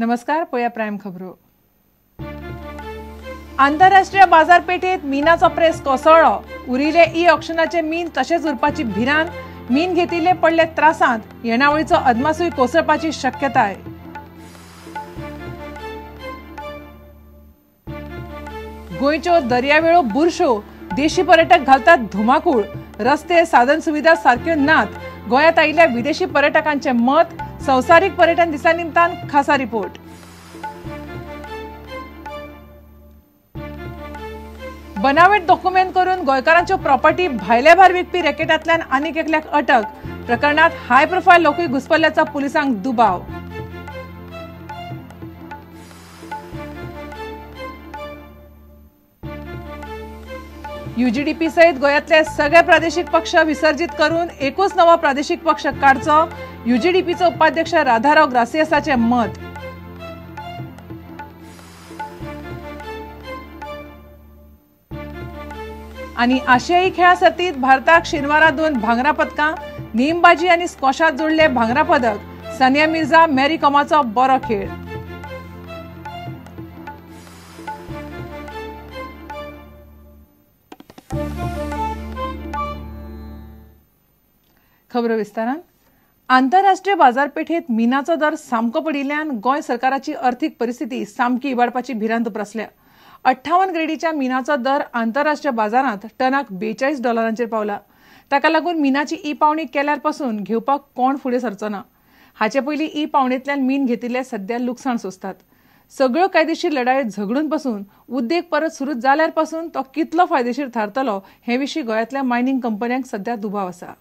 नमस्कार, पळया प्राइम खबरो. आंतरराष्ट्रीय बाजारपेठेत मीनाचो प्रेस कोसळ्ळो. उरिले ई ऑक्शनाचे मीन तशेच उरपाची भिरांत. मीन घेतिल्ले पडले त्रासांत. येणावळीचो अदमासूय कोसळपाची शक्यताय. गोंयच्यो दर्यावेळो बुरश्यो. देशी पर्यटक घालतात धुमाकूळ. रस्ते साधन सुविधा सारक्यो नात. गोंयांत आयिल्ल्या विदेशी पर्यटकांचे मत. संवसारीक पर्यटन दिसा निमतान खासा रिपोर्ट. बनावट डॉक्युमेंट करून गोंयकारांच्यो प्रॉपर्टी भायले भायर विकपी रॅकेटांतल्यान आनीक एकल्याक अटक. प्रकरणात हाय प्रोफायल लोकूय घुसपल्ल्याचा पुलिसांक दुबाव. UGDP सयत गोंयांतले सगळे प्रादेशीक पक्ष विसर्जित करून एकूच नवो प्रादेशीक पक्ष काडचो. UGDPचो उपाध्यक्ष राधाराव ग्रासियसाचे मत. आणि आशियाई खेळा सर्तीत भारताक शेनवारा 2 भांगरा पदकां. नेमबाजी आणि स्क्वॉशात जोडले भांगरा पदक. सानिया मिर्झा, मॅरी कॉमाचो बरो खेळ. खबर विस्तारान. आंतरराष्ट्रीय बाजारपेठेत मीनाचो दर सामको पडिल्ल्यान गोंय सरकाराची अर्थीक परिस्थिती सामकी इबाडपाची भिरांत उप्रासल्या. 58 ग्रेडीच्या मीनाचो दर आंतरराष्ट्रीय बाजारात टनाक $42 पावला. ताका लागून मीनाची ई पावणी केल्यार पासून घेवपाक कोण फुडें सरचो ना. हाचे पयलीं ई पावणेंतल्यान मीन घेतिल्ले सध्या लुकसाण सोंसतात. सगळ्यो कायदेशीर लढायो झगडून पासून उद्देग परत सुरू जाल्यार पासून तो कितलो फायदेशीर थारतलो हे विशीं गोंयांतल्या मायनिंग कंपन्यांक सध्या दुबाव आसा.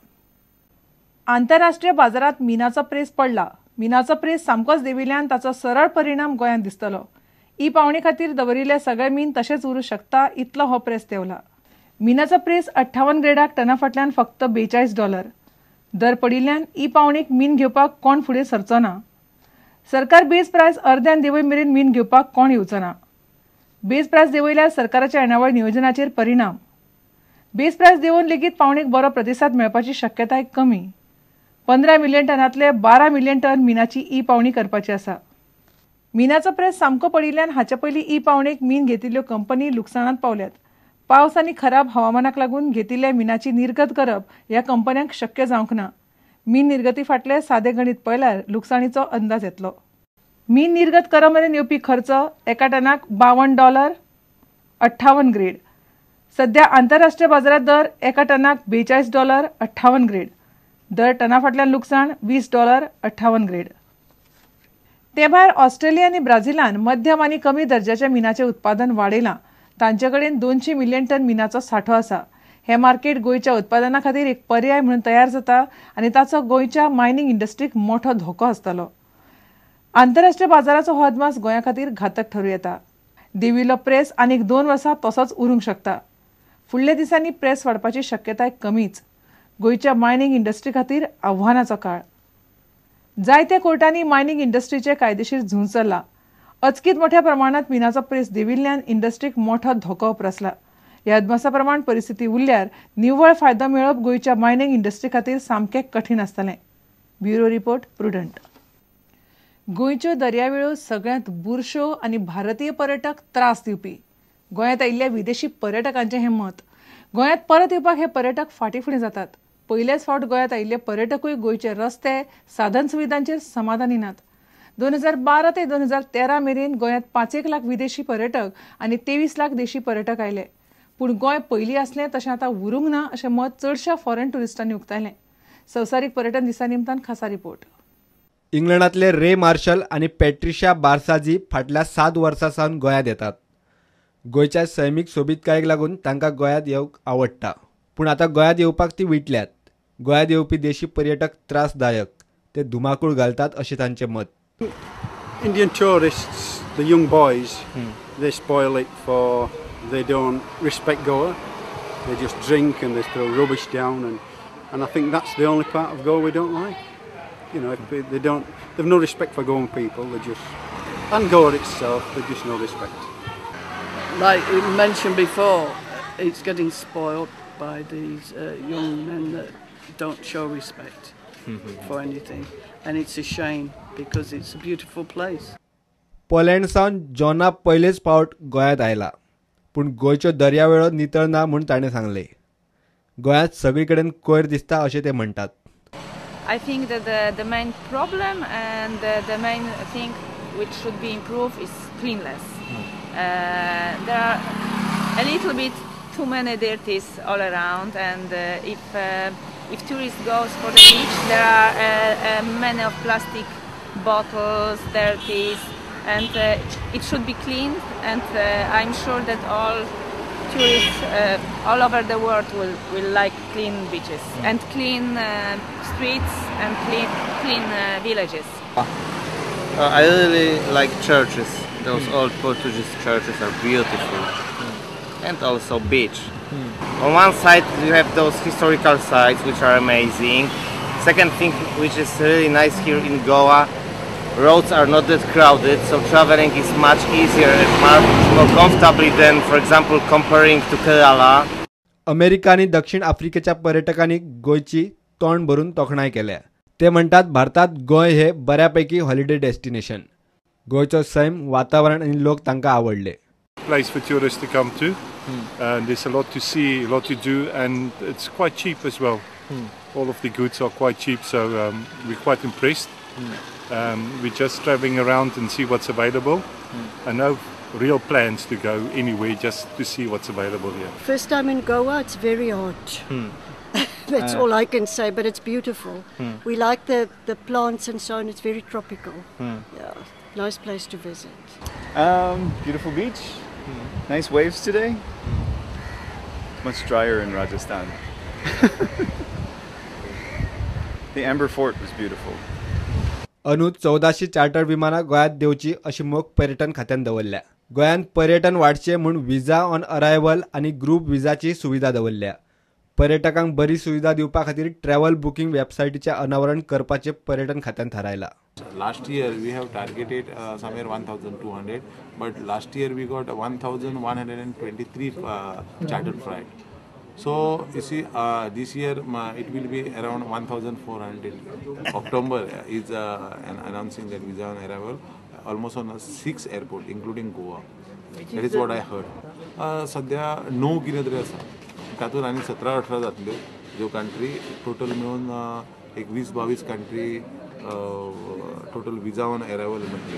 आंतरराष्ट्रीय बाजारात मीनाचो प्रेस पडला. मीनाचो प्रेस सामकोच देंविल्ल्यान ताचो सरळ परिणाम गोंयांत दिसतलो. ई पावणे खातीर दवरिल्ले सगळे मीन तशेंच उरूं शकता इतलो हो प्रेस देंवला. मीनाचो प्रेस 58 ग्रेडाक टना फाटल्यान फक्त $42. दर पडिल्ल्यान ई पावणेक मीन घेवपाक कोण फुडें सरचो ना. सरकार बेज प्रायस अर्द्यान देंवय मेरेन मीन घेवपाक कोण येवचो ना. बेज प्रायस देंवयल्यार सरकाराच्या येणावळ नियोजनाचेर परिणाम. बेज प्रायस देंवन लेगीत पावणेक बरो प्रतिसाद मेळपाची शक्यताय कमी. 15 मिलियन टनांतले 12 मिलियन टन मीनाची ई पावणी करपाची आसा. मीनाचो प्रेस सामको पडिल्ल्यान हाचे पयलीं ई पावणेक मीन घेतिल्ल्यो कंपनी लुकसाणांत पावल्यात. पावस आनी खराब हवामानाक लागून घेतिल्ल्या मीनाची निर्गत करप ह्या कंपन्यांक शक्य जावंक ना. मीन निर्गती फाटले सादे गणित पळयल्यार लुकसाणीचो अंदाज येतलो. मीन निर्गत करप मेरेन येवपी खर्च एका टनाक $52. 58 ग्रेड. सध्या आंतरराष्ट्रीय बाजारात दर एका टनाक $42. 58 ग्रेड. दर टना फाटल्यान लुकसाण $20. 58 ग्रेड. ते भायर ऑस्ट्रेलिया आनी ब्राझीलान मध्यम आनी कमी दर्जाच्या मीनाचे उत्पादन वाडयलां. तांचे कडेन 200 मिलियन टन मीनाचो सांठो आसा. हे मार्केट गोंयच्या उत्पादना खातीर एक पर्याय म्हणून तयार जाता आनी ताचो गोंयच्या मायनिंग इंडस्ट्रीक मोठो धोको आसतलो. आंतरराष्ट्रीय बाजाराचो हो अदमास गोंया खातीर घातक ठरूं येता. देंविल्लो प्रेस आनीक 2 वर्सां तसोच उरूंक शकता. फुडल्या दिसांनी प्रेस वाडपाची शक्यताय कमीच. गोंयच्या मायनिंग इंडस्ट्री खातीर आव्हानाचो काळ. जायत्या कोर्टांनी मायनिंग इंडस्ट्रीचे कायदेशीर झूंज चल्ला. अचकीत मोठ्या प्रमाणात मीनाचो प्रेस देंविल्ल्यान इंडस्ट्रीक मोठो धोको उप्रासला. ह्या अदमासा प्रमाण परिस्थिती उरल्यार निव्वळ फायदो मेळप गोंयच्या मायनिंग इंडस्ट्री खातीर सामकें कठीण आसतलें. Bureau report, prudent. गोंयच्यो दर्यावेळो सगळ्यांत बुरश्यो आनी भारतीय पर्यटक त्रास दिवपी. गोंयांत आयिल्ल्या विदेशी पर्यटकांचें हें मत. गोंयांत परत येवपाक हे पर्यटक फाटीफुडें जातात. पयलेच फावट गोंयांत आयिल्ले पर्यटकूय गोंयचे रस्ते साधन सुविधांचेर समाधानी नात. 2012 ते 2013 मेरेन गोंयांत 5 लाख विदेशी पर्यटक आनी 23 लाख देशी पर्यटक आयले. पूण गोंय पयलीं आसलें तशें आतां उरूंक ना अशें मत चडशा फॉरेन टुरिस्टांनी उक्तायलें. संवसारीक पर्यटन दिसा निमतान खासा रिपोर्ट. इंग्लंडांतले रे मार्शल आनी पॅट्रिशिया बार्साजी फाटल्या 7 वर्सां सावन गोंयांत येतात. गोंयच्या सैमीक सोबीतकायेक लागून तांकां गोंयांत येवंक आवडटा. पूण आतां गोंयांत येवपाक ती विटल्यात. गोंयांत येवपी देशी पर्यटक त्रासदायक. ते धुमाकूळ घालतात अशें तांचें मत. Indian tourists, the young boys, they spoil it for, they don't respect Goa. They just drink and they throw rubbish down and I think that's the only part of Goa we don't like. You know, if they've no respect for Goan people. They just, and Goa itself, they've just no respect. Like you mentioned before, it's getting spoiled by these young men that don't show respect for anything, and it's a shame because it's a beautiful place. पोलंडसावन जॉना पयलेच फावट गोंयांत आयला, पूण गोंयच्यो दर्यावेळो नितळ ना म्हूण ताणें सांगलें. गोंयांत सगळे कडेन कोयर दिसता अशें ते म्हणटात. I think that the main problem and the main thing which should be improved is cleanliness. There are a little bit too many dirties all around, and if tourists goes for the beach, there are many of plastic bottles, dirties, and it should be cleaned. And I'm sure that all tourists all over the world will like clean beaches and clean streets and clean villages. I really like churches. Those old Portuguese churches are beautiful, and also beach. On one side you have those historical sites which are amazing. Second thing which is really nice here in Goa, roads are not that crowded, so traveling is much easier and much more comfortably than, for example, comparing to Kerala. America आणि दक्षिण आफ्रिकेच्या पर्यटकांनी गोंयची तोंड भरून तोखणाय केल्या. ते म्हणतात भारतात गोंय हे बऱ्यापैकी हॉलिडे डेस्टिनेशन. गोंयचो सैम, वातावरण आणि लोक तांकां आवडले. Place for tourists to come to, and there's a lot to see, a lot to do, and it's quite cheap as well. All of the goods are quite cheap, so we're quite impressed. We're just traveling around and see what's available, and no real plans to go anywhere, just to see what's available here. First time in Goa, it's very hot. That's all I can say, but it's beautiful. We like the plants and so on. It's very tropical. Yeah, nice place to visit. Beautiful beach. Nice waves today. Much drier in Rajasthan. The Amber Fort was beautiful. अंदू 1400 charter विमानां गोंयांत देवची अशी मोख पर्यटन खात्यान दवरल्या. गोंयांत पर्यटन वाडचे म्हूण विजा ऑन अरायवल आनी ग्रुप विजाची सुविधा दवरल्या. पर्यटकांक बरी सुविधा दिवपा खातीर ट्रॅव्हल बुकिंग वेबसायटीचें अनावरण करपाचें पर्यटन खात्यान थारायलां. Last year we have targeted somewhere 1,200, but last year we got 1,123 chartered flight. So you see, this year it will be around 1,400. October is announcing that visa on arrival almost on 6 airport, including Goa. That is what I heard. सध्या 9 कितें तरी आसा. तातूंत आनी 17-18 जातल्यो, ज्यो country total मेळून एक 20-22 country total visa on arrival म्हटली.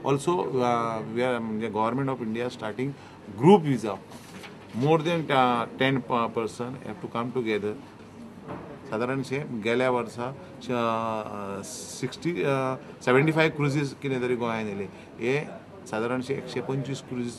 ऑल्सो वी आर म्हणजे government of India starting group visa. More than 10 person have to come together. साधारणशे गेल्या वर्सा 75 क्रुजीस कितें तरी गोंयांत येले. हे साधारणशे 125 क्रुजीस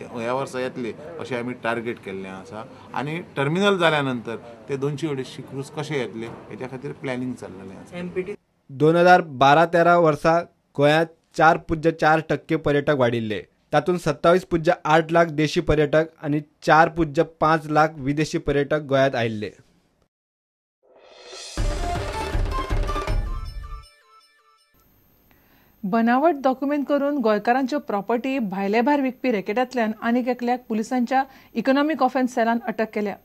ह्या वर्सा येतले अशें आमी टार्गेट केल्लें आसा. आनी टर्मिनल जाल्या नंतर ते 200-250 क्रूज कशे येतले हेच्या खातीर प्लॅनिंग चल्लेलें आसा. 2012-13 वर्सा गोंयांत 4.4% पर्यटक वाडिल्ले. तातूंत 27.8 लाख देशी पर्यटक आणि 4.5 लाख विदेशी पर्यटक गोंयांत आयिल्ले. बनावट डॉक्युमेंट करून गोंयकारांच्यो प्रॉपर्टी भायले भायर विकपी रॅकेटांतल्यान आनीक एकल्याक पुलिसांच्या इकॉनॉमिक ऑफेन्स सेलान अटक केल्या.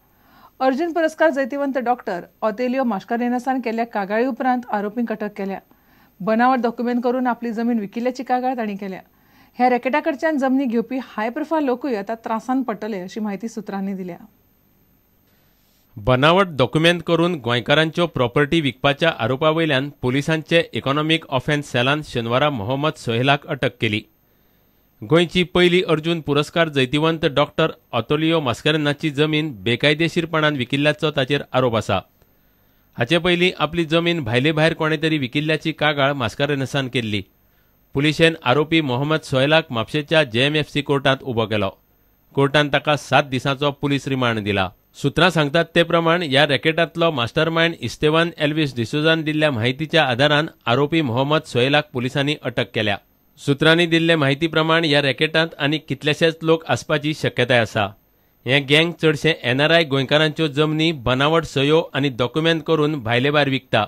अर्जुन पुरस्कार जैतिवंत डॉक्टर ऑतेलियो मास्कारेन्हासान केल्ल्या कागाळी उपरांत आरोपींक अटक केल्या. बनावट डॉक्युमेंट करून आपली जमीन विकिल्ल्याची कागाळ तांणी केल्या. ह्या रॅकेटाकडच्यान जमनी घेवपी हाय प्रोफायल लोकूय आतां त्रासान पडटले अशी माहिती सुत्रांनी दिल्या. बनावट डॉक्युमेंट करून गोंयकारांच्यो प्रॉपर्टी विकपाच्या आरोपा वयल्यान पुलिसांचे इकॉनॉमिक ऑफेन्स सेलान शेनवारा मोहम्मद सोहेलाक अटक केली. गोंयची पयली अर्जुन पुरस्कार जैतिवंत डॉक्टर ऑतेलियो मास्कारेन्हाची जमीन बेकायदेशीरपणान विकिल्ल्याचो ताचेर आरोप आसा. हाचे पयलीं आपली जमीन भायले भायर कोणे तरी विकिल्ल्याची कागाळ मास्कारेन्हासान केल्ली. पुलिशेन आरोपी मोहम्मद सोहेलाक म्हापशेच्या JMFC कोर्टांत उबो केलो. कोर्टान ताका 7 दिसांचो पुलीस रिमांड दिला. सुत्रां सांगतात ते प्रमाण ह्या रॅकेटांतलो मास्टरमाइंड इस्तेवान एल्विस डिसोजान दिल्ल्या म्हायतीच्या आदारान आरोपी मोहम्मद सोहेलाक पुलिसांनी अटक केल्या. सुत्रांनी दिल्ले म्हायती प्रमाण ह्या रॅकेटांत आनीक कितलेशेच लोक आसपाची शक्यताय आसा. हे गँग चडशे NRI गोंयकारांच्यो जमनी बनावट सयो आनी डॉक्युमेंट करून भायले भायर विकता.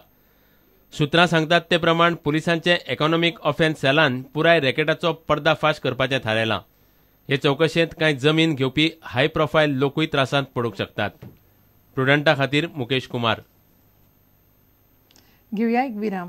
सुत्रां सांगतात ते प्रमाण पुलिसांचे इकॉनॉमिक ऑफेन्स सेलान पुराय रॅकेटाचो पर्दाफाश करपाचें थारायलां. हे चौकशेंत कांय जमीन घेवपी हाय प्रोफायल लोकूय त्रासांत पडूंक शकतात. प्रुडंटा खातीर मुकेश कुमार. घेवया एक विराम.